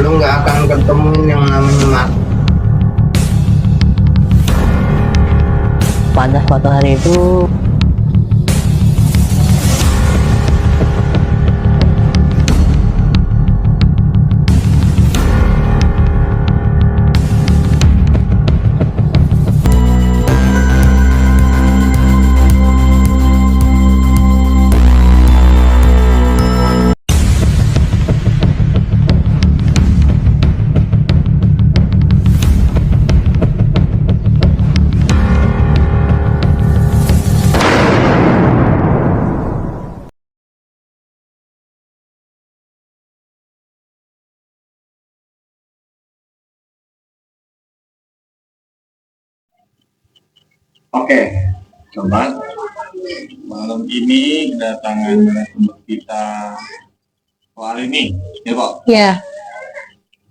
lu nggak akan ketemuin yang namanya mati. Pada suatu hari itu Oke, sobat, malam ini kedatangan narasumber kita soal ini, Depok. Iya,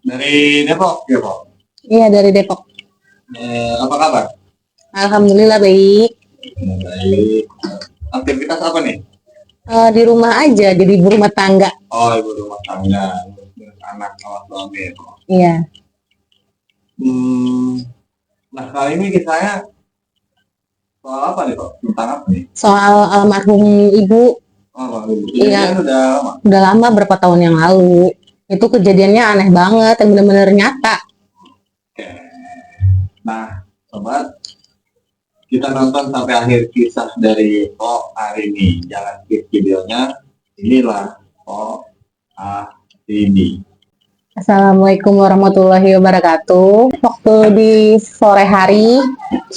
Dari Depok, Depok. iya dari Depok. Apa kabar? Alhamdulillah baik. Baik. Aktivitas apa nih? Di rumah aja, jadi ibu rumah tangga. Oh, ibu rumah tangga, anak awal suami. Iya. Nah kali ini kisahnya soal apa nih, Pak? Tentang apa nih? Soal almarhum ibu, Oh, ibu. Iya. Kejadian udah lama. udah lama berapa tahun yang lalu. Itu kejadiannya aneh banget, yang bener-bener nyata. Oke. Nah, sobat, kita nonton sampai akhir kisah dari Po hari ini. Jangan skip videonya. Inilah Po ini. Assalamualaikum warahmatullahi wabarakatuh. Waktu di sore hari,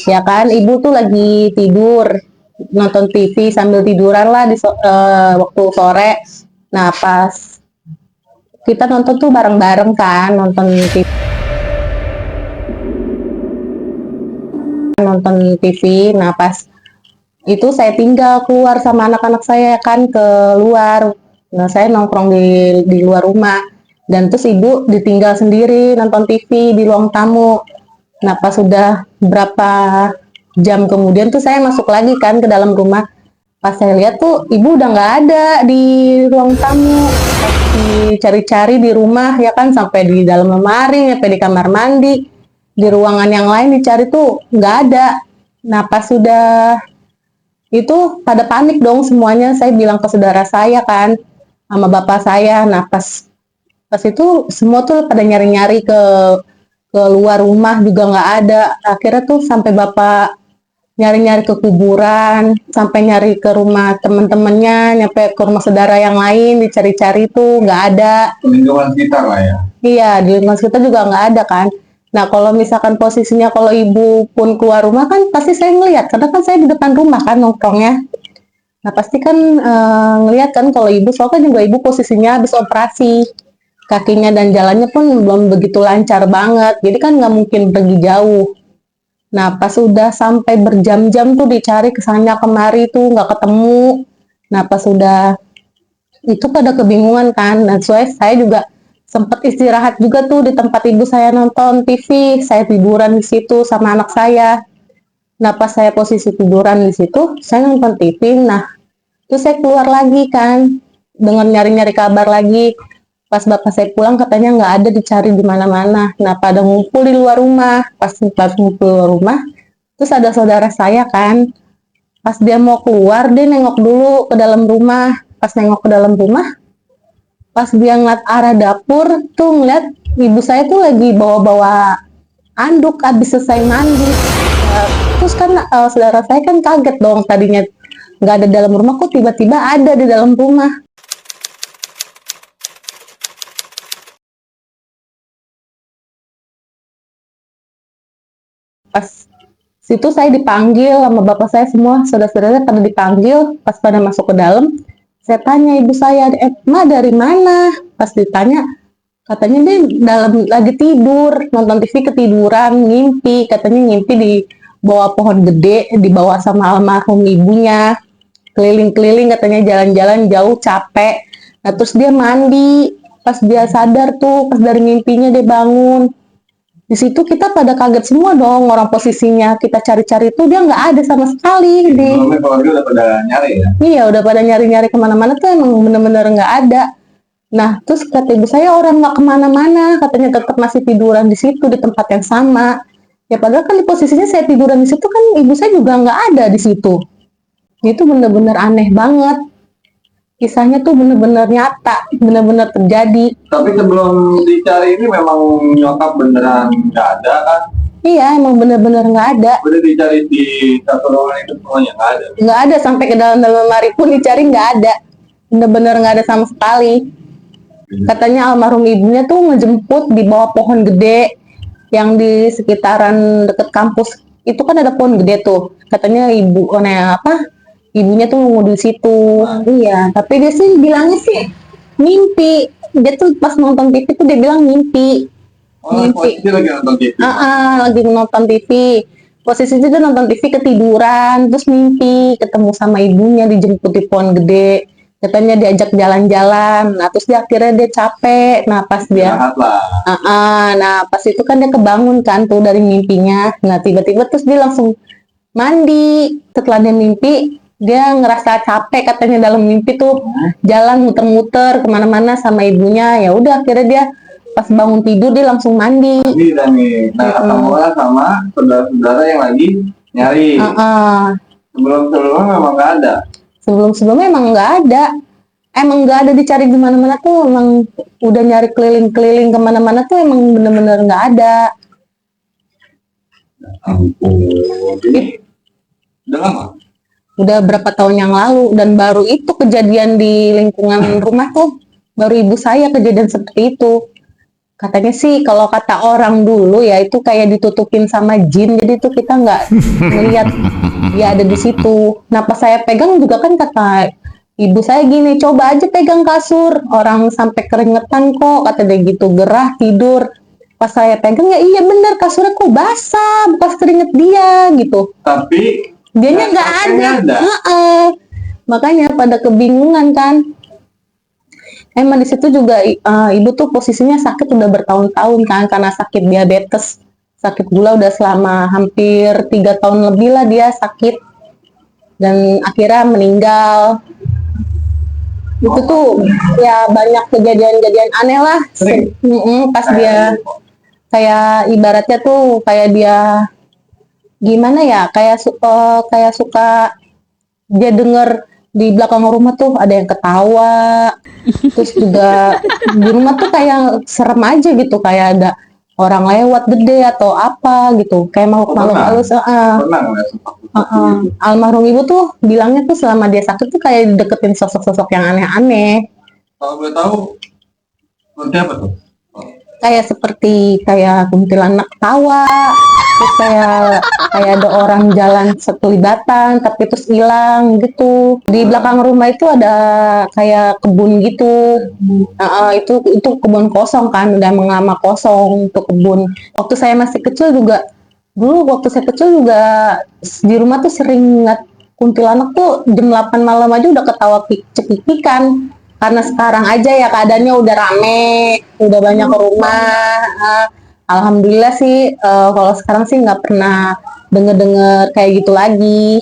ya kan, ibu tuh lagi tidur, nonton TV sambil tiduran lah waktu sore. Nah, pas kita nonton tuh bareng-bareng kan, nonton TV. Nah, pas itu saya tinggal keluar sama anak-anak saya kan keluar. Nah, saya nongkrong di luar rumah. Dan terus ibu ditinggal sendiri nonton TV di ruang tamu. Nah, pas sudah berapa jam kemudian tuh saya masuk lagi kan ke dalam rumah. Pas saya lihat tuh ibu udah nggak ada di ruang tamu. Pas dicari-cari di rumah ya kan, sampai di dalam lemari, sampai di kamar mandi, di ruangan yang lain dicari tuh nggak ada. Nah, pas sudah itu pada panik dong semuanya. Saya bilang ke saudara saya kan, sama bapak saya. Nah, pas itu semua tuh pada nyari-nyari ke luar rumah juga nggak ada. Akhirnya tuh sampai bapak nyari-nyari ke kuburan, sampai nyari ke rumah teman-temannya, nyampe ke rumah saudara yang lain, dicari-cari tuh nggak ada. Lingkungan sekitar lah ya. Iya, di lingkungan kita juga nggak ada kan. Nah, kalau misalkan posisinya kalau ibu pun keluar rumah kan pasti saya ngelihat, karena kan saya di depan rumah kan nongkrongnya. Nah, pasti kan ngelihat kan kalau ibu, soalnya juga ibu posisinya habis operasi. Kakinya dan jalannya pun belum begitu lancar banget, jadi kan nggak mungkin pergi jauh. Nah, pas sudah sampai berjam-jam tuh dicari kesana kemari tuh nggak ketemu. Nah, pas sudah itu pada kebingungan kan. Nah, saya juga sempat istirahat juga tuh di tempat ibu saya nonton TV. Saya tiduran di situ sama anak saya. Nah, pas saya posisi tiduran di situ, saya nonton TV. Nah, terus saya keluar lagi kan, dengan nyari-nyari kabar lagi. Pas bapak saya pulang katanya nggak ada, dicari di mana-mana. Nah, pada ngumpul di luar rumah. Pas ngumpul di luar rumah, terus ada saudara saya kan. Pas dia mau keluar, dia nengok dulu ke dalam rumah. Pas nengok ke dalam rumah, pas dia ngeliat arah dapur, tuh ngeliat ibu saya tuh lagi bawa-bawa anduk habis selesai mandi. Terus kan saudara saya kan kaget dong, tadinya nggak ada dalam rumah, kok tiba-tiba ada di dalam rumah. Pas situ saya dipanggil sama bapak saya, semua saudara-saudaranya pada dipanggil. Pas pada masuk ke dalam, saya tanya ibu saya, Ma dari mana? Pas ditanya, katanya dia lagi tidur, nonton TV ketiduran, ngimpi. Katanya ngimpi di bawah pohon gede, dibawa sama almarhum ibunya. Keliling-keliling katanya, jalan-jalan jauh, capek. Nah, terus dia mandi. Pas dia sadar tuh, pas dari mimpinya dia bangun. Di situ kita pada kaget semua dong, orang posisinya kita cari-cari tuh dia nggak ada sama sekali. Sebelumnya keluarga udah pada nyari ya? Iya, udah pada nyari-nyari kemana-mana tuh emang bener-bener nggak ada. Nah, terus kata ibu saya orang nggak kemana-mana, katanya tetap masih tiduran di situ di tempat yang sama. Ya padahal kan di posisinya saya tiduran di situ kan ibu saya juga nggak ada di situ. Itu bener-bener aneh banget. Kisahnya tuh bener-bener nyata, bener-bener terjadi. Tapi sebelum dicari ini memang nyokap beneran nggak ada kan? Iya, emang bener-bener nggak ada. Udah dicari di satu ruangan itu semuanya nggak ada. Nggak ada, sampai ke dalam-dalam lemari pun dicari nggak ada. Bener-bener nggak ada sama sekali. Katanya almarhum ibunya tuh ngejemput di bawah pohon gede yang di sekitaran deket kampus. Itu kan ada pohon gede tuh. Katanya ibunya tuh nunggu di situ. Iya, tapi dia sih bilangnya sih mimpi. Dia tuh pas nonton TV tuh dia bilang mimpi. Oh, Mimpi. posisi lagi nonton TV. Lagi nonton TV. Posisinya dia nonton TV ketiduran, terus mimpi ketemu sama ibunya dijemput di pohon gede. Katanya diajak jalan-jalan. Nah, terus akhirnya dia capek. Nah, pas dia Istirahat lah. Nah, pas itu kan dia kebangun kan tuh dari mimpinya. Nah, tiba-tiba terus dia langsung mandi. Setelah dia mimpi, dia ngerasa capek katanya dalam mimpi tuh jalan muter-muter kemana-mana sama ibunya. Ya udah akhirnya dia pas bangun tidur dia langsung mandi. Ini dan nih, nah ketemu lah sama saudara-saudara yang lagi nyari. Sebelum-sebelumnya memang nggak ada. Sebelum-sebelumnya emang nggak ada. Emang nggak ada dicari di mana-mana tuh. Emang udah nyari keliling-keliling kemana-mana tuh emang bener-bener nggak ada. Jadi udah lama. Udah berapa tahun yang lalu dan baru itu kejadian di lingkungan rumah tuh. Baru ibu saya kejadian seperti itu. Katanya sih kalau kata orang dulu ya itu kayak ditutupin sama jin, jadi tuh kita nggak melihat dia ada di situ. Nah pas saya pegang juga kan kata ibu saya gini, coba aja pegang kasur, orang sampai keringetan kok, kata dia gitu, gerah tidur. Pas saya pegang ya iya bener kasurnya kok basah, bekas keringet dia gitu. Tapi Dianya nggak ada. Makanya pada kebingungan kan. Emang di situ juga ibu tuh posisinya sakit udah bertahun-tahun kan karena sakit diabetes, sakit gula udah selama hampir 3 tahun lebih lah dia sakit dan akhirnya meninggal. Itu tuh ya banyak kejadian-kejadian aneh lah. Pas dia kayak ibaratnya tuh kayak dia gimana ya kayak suka dia denger di belakang rumah tuh ada yang ketawa, terus juga di rumah tuh kayak serem aja gitu, kayak ada orang lewat gede atau apa gitu, kayak makhluk-makhluk halus. pernah nggak seperti itu? Almarhum ibu tuh bilangnya tuh selama dia sakit tuh kayak deketin sosok-sosok yang aneh-aneh, Kalau boleh tahu seperti apa tuh? kayak kuntilanak tawa, terus kayak ada orang jalan sekelibatan tapi terus hilang gitu. Di belakang rumah itu ada kayak kebun gitu. Itu kebun kosong kan, udah emang lama kosong untuk kebun. Waktu saya masih kecil juga, dulu waktu saya kecil juga di rumah tuh sering ngeliat kuntilanak tuh jam 8 malam aja udah ketawa cekikikan. Karena sekarang aja ya keadaannya udah rame, udah banyak rumah. Alhamdulillah sih kalau sekarang sih nggak pernah denger-denger kayak gitu lagi.